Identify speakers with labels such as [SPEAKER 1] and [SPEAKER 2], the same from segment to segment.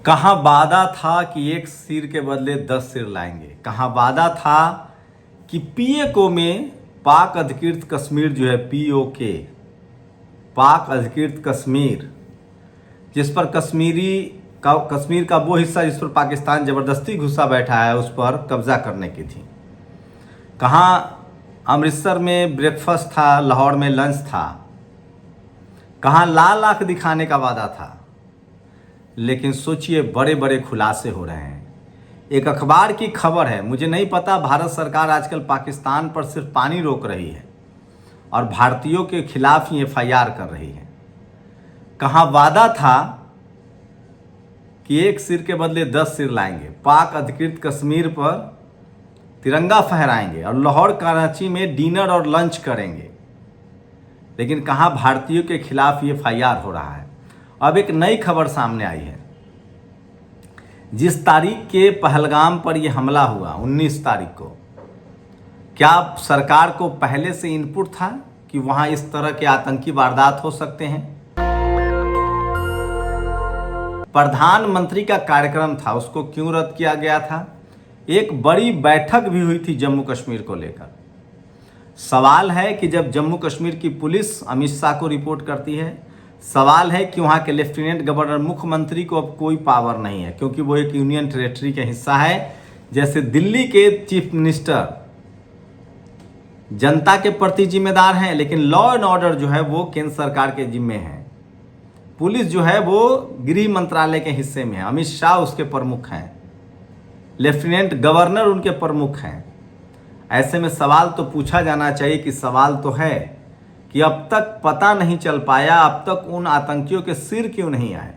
[SPEAKER 1] कहाँ वादा था कि एक सिर के बदले 10 सिर लाएंगे। कहाँ वादा था कि पीएको में पाक अधिकृत कश्मीर जो है पीओके, पाक अधिकृत कश्मीर, जिस पर कश्मीर का वो हिस्सा जिस पर पाकिस्तान ज़बरदस्ती घुसा बैठा है, उस पर कब्जा करने की थी। कहाँ अमृतसर में ब्रेकफास्ट था, लाहौर में लंच था, कहाँ लाल आंख दिखाने का वादा था। लेकिन सोचिए, बड़े बड़े खुलासे हो रहे हैं। एक अखबार की खबर है, मुझे नहीं पता, भारत सरकार आजकल पाकिस्तान पर सिर्फ पानी रोक रही है और भारतीयों के खिलाफ ही एफआईआर कर रही है। कहाँ वादा था कि एक सिर के बदले 10 सिर लाएंगे, पाक अधिकृत कश्मीर पर तिरंगा फहराएंगे और लाहौर कराची में डिनर और लंच करेंगे। लेकिन कहाँ भारतीयों के खिलाफ ये एफआईआर हो रहा है। अब एक नई खबर सामने आई है। जिस तारीख के पहलगाम पर यह हमला हुआ 19 तारीख को, क्या सरकार को पहले से इनपुट था कि वहां इस तरह के आतंकी वारदात हो सकते हैं? प्रधानमंत्री का कार्यक्रम था, उसको क्यों रद्द किया गया था? एक बड़ी बैठक भी हुई थी जम्मू कश्मीर को लेकर। सवाल है कि जब जम्मू कश्मीर की पुलिस अमित शाह को रिपोर्ट करती है, सवाल है कि वहाँ के लेफ्टिनेंट गवर्नर, मुख्यमंत्री को अब कोई पावर नहीं है, क्योंकि वो एक यूनियन टेरेटरी का हिस्सा है। जैसे दिल्ली के चीफ मिनिस्टर जनता के प्रति जिम्मेदार हैं, लेकिन लॉ एंड ऑर्डर जो है वो केंद्र सरकार के जिम्मे है। पुलिस जो है वो गृह मंत्रालय के हिस्से में है, अमित शाह उसके प्रमुख हैं, लेफ्टिनेंट गवर्नर उनके प्रमुख हैं। ऐसे में सवाल तो पूछा जाना चाहिए कि सवाल तो है कि अब तक पता नहीं चल पाया, अब तक उन आतंकियों के सिर क्यों नहीं आए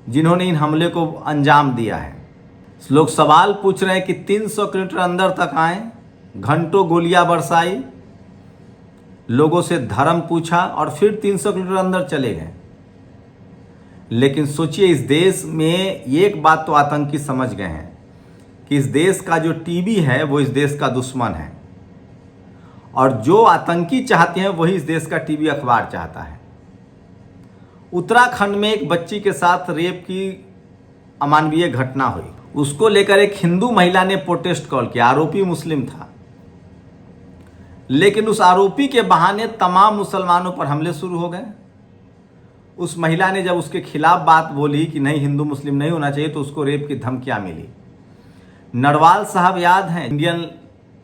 [SPEAKER 1] जिन्होंने इन हमले को अंजाम दिया है। लोग सवाल पूछ रहे हैं कि 300 किलोमीटर अंदर तक आए, घंटों गोलियां बरसाई, लोगों से धर्म पूछा और फिर 300 किलोमीटर अंदर चले गए। लेकिन सोचिए, इस देश में एक बात तो आतंकी समझ गए हैं कि इस देश का जो टीवी है वो इस देश का दुश्मन है, और जो आतंकी चाहते हैं वही इस देश का टीवी अखबार चाहता है। उत्तराखंड में एक बच्ची के साथ रेप की अमानवीय घटना हुई, उसको लेकर एक हिंदू महिला ने प्रोटेस्ट कॉल किया। आरोपी मुस्लिम था, लेकिन उस आरोपी के बहाने तमाम मुसलमानों पर हमले शुरू हो गए। उस महिला ने जब उसके खिलाफ बात बोली कि नहीं, हिंदू मुस्लिम नहीं होना चाहिए, तो उसको रेप की धमकियां मिली। नरवाल साहब याद हैं, इंडियन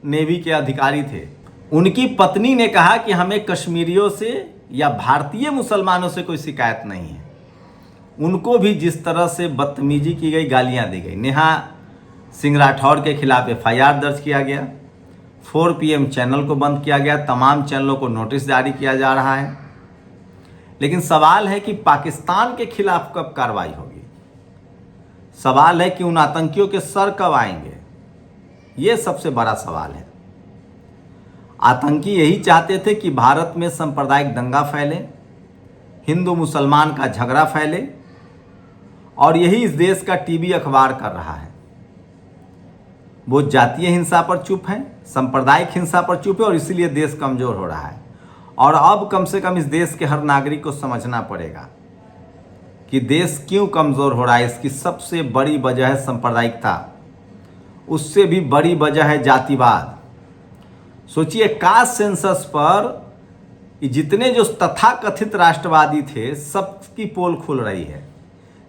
[SPEAKER 1] नेवी के अधिकारी थे। उनकी पत्नी ने कहा कि हमें कश्मीरियों से या भारतीय मुसलमानों से कोई शिकायत नहीं है। उनको भी जिस तरह से बदतमीजी की गई, गालियां दी गई। नेहा सिंह राठौर के खिलाफ एफआईआर दर्ज किया गया, 4 PM चैनल को बंद किया गया, तमाम चैनलों को नोटिस जारी किया जा रहा है। लेकिन सवाल है कि पाकिस्तान के खिलाफ कब कार्रवाई होगी? सवाल है कि उन आतंकियों के सर कब आएंगे? ये सबसे बड़ा सवाल है। आतंकी यही चाहते थे कि भारत में सांप्रदायिक दंगा फैले, हिंदू मुसलमान का झगड़ा फैले, और यही इस देश का टीवी अखबार कर रहा है। वो जातीय हिंसा पर चुप है, सांप्रदायिक हिंसा पर चुप है, और इसीलिए देश कमजोर हो रहा है। और अब कम से कम इस देश के हर नागरिक को समझना पड़ेगा कि देश क्यों कमजोर हो रहा है। इसकी सबसे बड़ी वजह है सांप्रदायिकता, उससे भी बड़ी वजह है जातिवाद। सोचिए, कास्ट सेंसस पर जितने जो तथाकथित राष्ट्रवादी थे, सबकी पोल खुल रही है।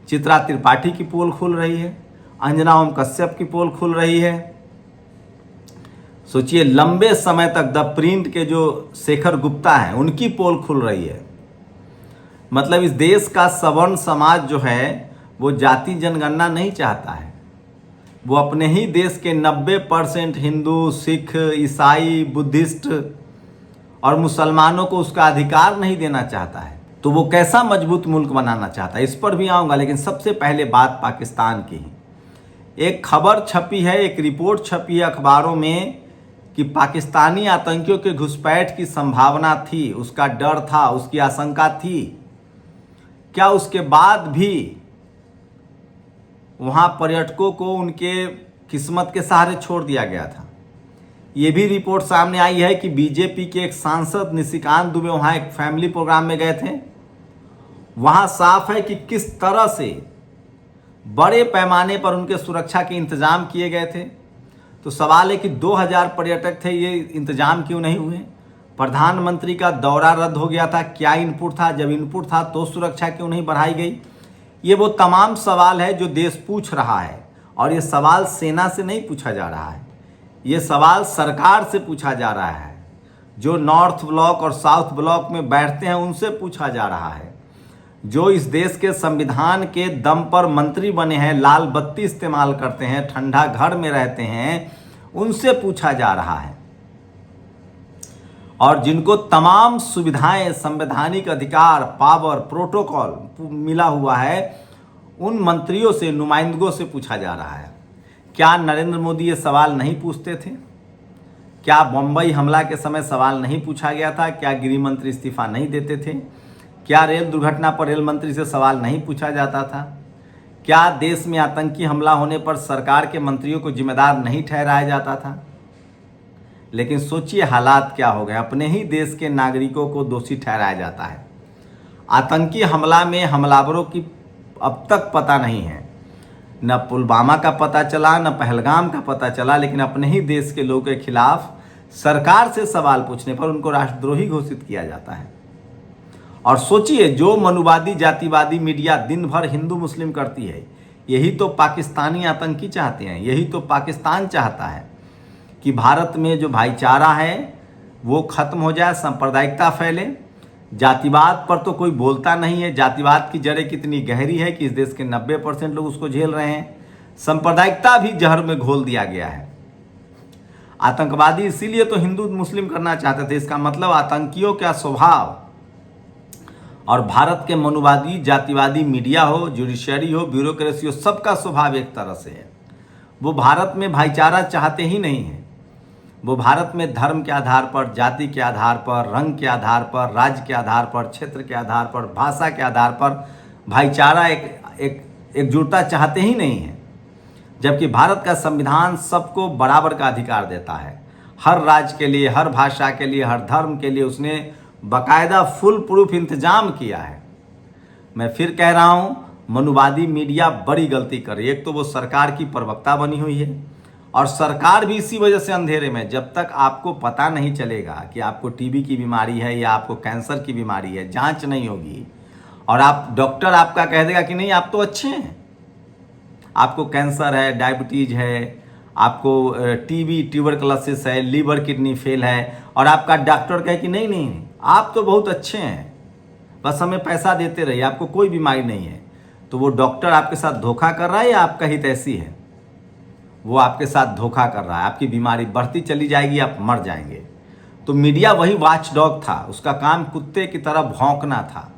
[SPEAKER 1] चित्रा त्रिपाठी की पोल खुल रही है, अंजना ओम कश्यप की पोल खुल रही है। सोचिए, लंबे समय तक द प्रिंट के जो शेखर गुप्ता हैं, उनकी पोल खुल रही है। मतलब इस देश का सवर्ण समाज जो है वो जाति जनगणना नहीं चाहता है। वो अपने ही देश के 90% हिंदू, सिख, ईसाई, बुद्धिस्ट और मुसलमानों को उसका अधिकार नहीं देना चाहता है। तो वो कैसा मजबूत मुल्क बनाना चाहता है, इस पर भी आऊँगा। लेकिन सबसे पहले बात पाकिस्तान की ही। एक खबर छपी है, एक रिपोर्ट छपी है अखबारों में कि पाकिस्तानी आतंकियों के घुसपैठ की संभावना थी, उसका डर था, उसकी आशंका थी। क्या उसके बाद भी वहाँ पर्यटकों को उनके किस्मत के सहारे छोड़ दिया गया था? ये भी रिपोर्ट सामने आई है कि बीजेपी के एक सांसद निशिकांत दुबे वहाँ एक फैमिली प्रोग्राम में गए थे। वहाँ साफ है कि किस तरह से बड़े पैमाने पर उनके सुरक्षा के इंतजाम किए गए थे। तो सवाल है कि 2000 पर्यटक थे, ये इंतजाम क्यों नहीं हुए? प्रधानमंत्री का दौरा रद्द हो गया था, क्या इनपुट था? जब इनपुट था तो सुरक्षा क्यों नहीं बढ़ाई गई? ये वो तमाम सवाल है जो देश पूछ रहा है, और ये सवाल सेना से नहीं पूछा जा रहा है, ये सवाल सरकार से पूछा जा रहा है। जो नॉर्थ ब्लॉक और साउथ ब्लॉक में बैठते हैं उनसे पूछा जा रहा है। जो इस देश के संविधान के दम पर मंत्री बने हैं, लाल बत्ती इस्तेमाल करते हैं, ठंडा घर में रहते हैं, उनसे पूछा जा रहा है। और जिनको तमाम सुविधाएं, संवैधानिक अधिकार, पावर, प्रोटोकॉल मिला हुआ है, उन मंत्रियों से, नुमाइंदों से पूछा जा रहा है। क्या नरेंद्र मोदी ये सवाल नहीं पूछते थे? क्या बम्बई हमला के समय सवाल नहीं पूछा गया था? क्या गृह मंत्री इस्तीफा नहीं देते थे? क्या रेल दुर्घटना पर रेल मंत्री से सवाल नहीं पूछा जाता था? क्या देश में आतंकी हमला होने पर सरकार के मंत्रियों को जिम्मेदार नहीं ठहराया जाता था? लेकिन सोचिए हालात क्या हो गए, अपने ही देश के नागरिकों को दोषी ठहराया जाता है। आतंकी हमला में हमलावरों की अब तक पता नहीं है, न पुलवामा का पता चला, न पहलगाम का पता चला, लेकिन अपने ही देश के लोगों के खिलाफ सरकार से सवाल पूछने पर उनको राष्ट्रद्रोही घोषित किया जाता है। और सोचिए, जो मनुवादी जातिवादी मीडिया दिन भर हिंदू मुस्लिम करती है, यही तो पाकिस्तानी आतंकी चाहते हैं, यही तो पाकिस्तान चाहता है कि भारत में जो भाईचारा है वो खत्म हो जाए, सांप्रदायिकता फैले। जातिवाद पर तो कोई बोलता नहीं है। जातिवाद की जड़ें कितनी गहरी है कि इस देश के 90% लोग उसको झेल रहे हैं। सांप्रदायिकता भी जहर में घोल दिया गया है। आतंकवादी इसीलिए तो हिंदू मुस्लिम करना चाहते थे। इसका मतलब आतंकियों का स्वभाव, और भारत के मनुवादी जातिवादी मीडिया हो, जुडिशरी हो, ब्यूरोक्रेसी हो, सबका स्वभाव एक तरह से है। वो भारत में भाईचारा चाहते ही नहीं है। वो भारत में धर्म के आधार पर, जाति के आधार पर, रंग के आधार पर, राज्य के आधार पर, क्षेत्र के आधार पर, भाषा के आधार पर भाईचारा, एकजुटता चाहते ही नहीं है। जबकि भारत का संविधान सबको बराबर का अधिकार देता है। हर राज्य के लिए, हर भाषा के लिए, हर धर्म के लिए उसने बाकायदा फुल प्रूफ इंतजाम किया है। मैं फिर कह रहा हूँ, मनुवादी मीडिया बड़ी गलती कर रही है। एक तो वो सरकार की प्रवक्ता बनी हुई है, और सरकार भी इसी वजह से अंधेरे में। जब तक आपको पता नहीं चलेगा कि आपको टीबी की बीमारी है या आपको कैंसर की बीमारी है, जांच नहीं होगी, और आप डॉक्टर आपका कह देगा कि नहीं आप तो अच्छे हैं, आपको कैंसर है, डायबिटीज है, आपको टीबी, ट्यूबरकुलोसिस है, लीवर किडनी फेल है, और आपका डॉक्टर कहे कि नहीं नहीं आप तो बहुत अच्छे हैं, बस हमें पैसा देते रहिए, आपको कोई बीमारी नहीं है, तो वो डॉक्टर आपके साथ धोखा कर रहा है या आपका हित ऐसी है? वो आपके साथ धोखा कर रहा है। आपकी बीमारी बढ़ती चली जाएगी, आप मर जाएंगे। तो मीडिया वही वॉच डॉग था, उसका काम कुत्ते की तरह भौंकना था,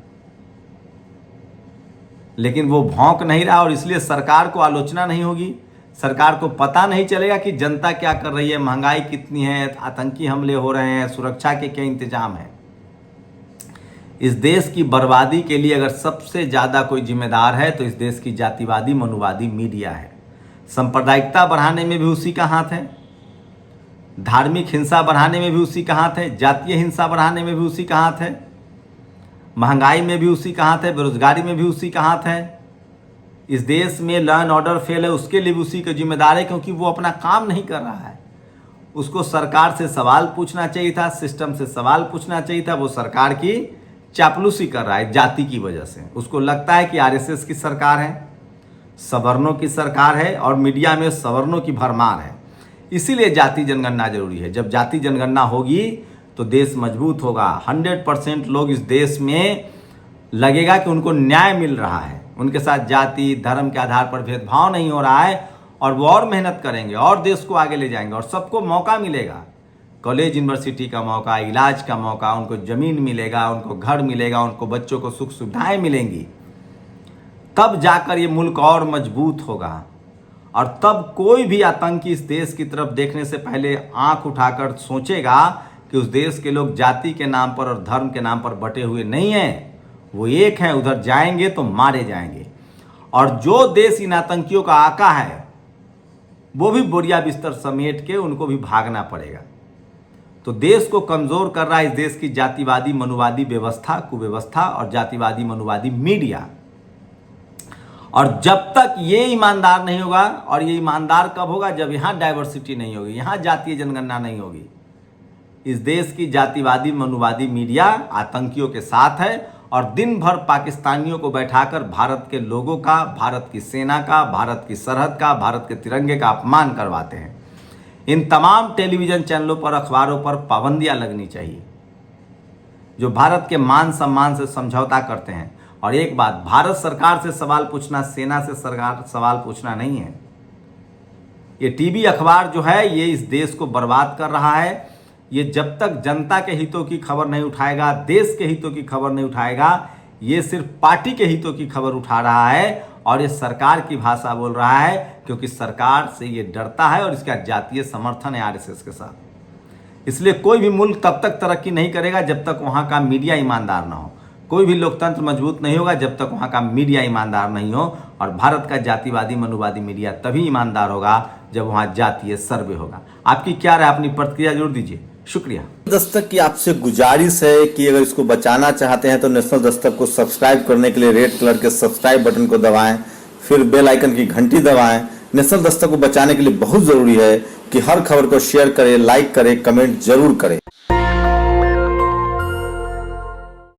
[SPEAKER 1] लेकिन वो भौंक नहीं रहा, और इसलिए सरकार को आलोचना नहीं होगी। सरकार को पता नहीं चलेगा कि जनता क्या कर रही है, महंगाई कितनी है, आतंकी हमले हो रहे हैं, सुरक्षा के क्या इंतजाम है। इस देश की बर्बादी के लिए अगर सबसे ज़्यादा कोई जिम्मेदार है तो इस देश की जातिवादी मनुवादी मीडिया है। सांप्रदायिकता बढ़ाने में भी उसी का हाथ है, धार्मिक हिंसा बढ़ाने में भी उसी का हाथ है, जातीय हिंसा बढ़ाने में भी उसी का हाथ है, महंगाई में भी उसी का हाथ है, बेरोजगारी में भी उसी का हाथ है। इस देश में लॉ एंड ऑर्डर फेल है, उसके लिए भी उसी का जिम्मेदार है, क्योंकि वो अपना काम नहीं कर रहा है। उसको सरकार से सवाल पूछना चाहिए था, सिस्टम से सवाल पूछना चाहिए था। वो सरकार की चापलूसी कर रहा है जाति की वजह से। उसको लगता है कि आरएसएस की सरकार है, सवर्णों की सरकार है, और मीडिया में सवर्णों की भरमार है। इसीलिए जाति जनगणना जरूरी है। जब जाति जनगणना होगी तो देश मजबूत होगा। 100% लोग इस देश में लगेगा कि उनको न्याय मिल रहा है, उनके साथ जाति धर्म के आधार पर भेदभाव नहीं हो रहा है, और वो और मेहनत करेंगे और देश को आगे ले जाएंगे, और सबको मौका मिलेगा, कॉलेज यूनिवर्सिटी का मौका, इलाज का मौका, उनको ज़मीन मिलेगा, उनको घर मिलेगा, उनको बच्चों को सुख सुविधाएं मिलेंगी। तब जाकर ये मुल्क और मजबूत होगा, और तब कोई भी आतंकी इस देश की तरफ देखने से पहले आंख उठाकर सोचेगा कि उस देश के लोग जाति के नाम पर और धर्म के नाम पर बटे हुए नहीं हैं, वो एक हैं, उधर जाएंगे तो मारे जाएंगे। और जो देश इन आतंकियों का आका है वो भी बोरिया बिस्तर समेट के उनको भी भागना पड़ेगा। तो देश को कमजोर कर रहा है इस देश की जातिवादी मनुवादी व्यवस्था, कुव्यवस्था और जातिवादी मनुवादी मीडिया। और जब तक ये ईमानदार नहीं होगा, और ये ईमानदार कब होगा, जब यहाँ डाइवर्सिटी नहीं होगी, यहाँ जातीय जनगणना नहीं होगी। इस देश की जातिवादी मनुवादी मीडिया आतंकियों के साथ है और दिन भर पाकिस्तानियों को बैठाकर भारत के लोगों का, भारत की सेना का, भारत की सरहद का, भारत के तिरंगे का अपमान करवाते हैं। इन तमाम टेलीविजन चैनलों पर, अखबारों पर पाबंदियां लगनी चाहिए जो भारत के मान सम्मान से समझौता करते हैं। और एक बात, भारत सरकार से सवाल पूछना, सेना से सरकार सवाल पूछना नहीं है। ये टीवी अखबार जो है ये इस देश को बर्बाद कर रहा है। ये जब तक जनता के हितों की खबर नहीं उठाएगा, देश के हितों की खबर नहीं उठाएगा, ये सिर्फ पार्टी के हितों की खबर उठा रहा है और ये सरकार की भाषा बोल रहा है, क्योंकि सरकार से ये डरता है और इसका जातीय समर्थन है आरएसएस के साथ। इसलिए कोई भी मुल्क तब तक तरक्की नहीं करेगा जब तक वहाँ का मीडिया ईमानदार ना हो। कोई भी लोकतंत्र मजबूत नहीं होगा जब तक वहाँ का मीडिया ईमानदार नहीं हो। और भारत का जातिवादी मनुवादी मीडिया तभी ईमानदार होगा जब वहाँ जातीय सर्वे होगा। आपकी क्या राय, अपनी प्रतिक्रिया जरूर दीजिए। शुक्रिया।
[SPEAKER 2] दस्तक की आपसे गुजारिश है कि अगर इसको बचाना चाहते हैं तो नेशनल दस्तक को सब्सक्राइब करने के लिए रेड कलर के सब्सक्राइब बटन को दबाएं, फिर बेल आइकन की घंटी दबाएं। नेशनल दस्तक को बचाने के लिए बहुत जरूरी है कि हर खबर को शेयर करें, लाइक करें, कमेंट जरूर करें।